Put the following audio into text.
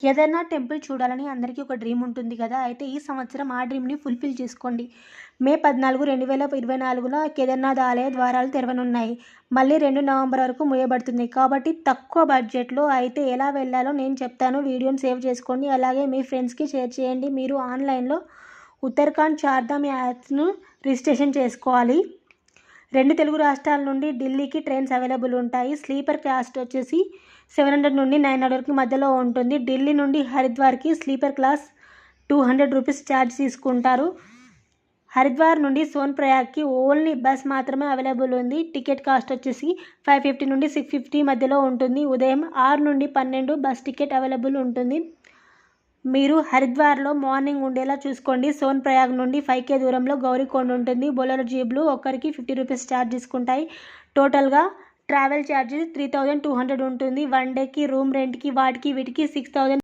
Kedarnath temple చూడాలని అందరికీ ఒక డ్రీమ్ ఉంటుంది కదా. అయితే ఈ సంవత్సరం ఆ డ్రీమ్ని ఫుల్ఫిల్ చేసుకోండి. మే 14, 2024న కేదార్నాథ్ ఆలయ ద్వారాలు తెరవనున్నాయి. మళ్ళీ 2 నవంబర్ వరకు మూయబడుతుంది. కాబట్టి తక్కువ బడ్జెట్లో అయితే ఎలా వెళ్ళాలో నేను చెప్తాను. వీడియోని సేవ్ చేసుకోండి. అలాగే మీ ఫ్రెండ్స్కి షేర్ చేయండి. మీరు ఆన్లైన్లో ఉత్తరాఖండ్ చార్ధామ్ యాప్ను రిజిస్ట్రేషన్ చేసుకోవాలి. 2 తెలుగు రాష్ట్రాల నుండి ఢిల్లీకి ట్రైన్స్ అవైలబుల్ ఉంటాయి. స్లీపర్ కాస్ట్ వచ్చేసి 700 నుండి 900 వరకు మధ్యలో ఉంటుంది. ఢిల్లీ నుండి హరిద్వార్కి స్లీపర్ క్లాస్ 200 రూపీస్ ఛార్జ్ తీసుకుంటారు. హరిద్వార్ నుండి సోన్ప్రయాగ్కి ఓన్లీ బస్ మాత్రమే అవైలబుల్ ఉంది. టికెట్ కాస్ట్ వచ్చేసి 550 నుండి 650 మధ్యలో ఉంటుంది. ఉదయం 6 నుండి 12 బస్ టికెట్ అవైలబుల్ ఉంటుంది. మీరు హరిద్వార్లో మార్నింగ్ ఉండేలా చూసుకోండి. సోన్ప్రయాగ్ నుండి 5 km దూరంలో గౌరీకొండ ఉంటుంది. బొలెరో జీప్లు ఒక్కరికి 50 రూపీస్ ఛార్జ్ తీసుకుంటాయి. టోటల్గా ట్రావెల్ ఛార్జ్ 3200 ఉంటుంది. 1 డేకి రూమ్ రెంట్కి వాటికి వీటికి 6000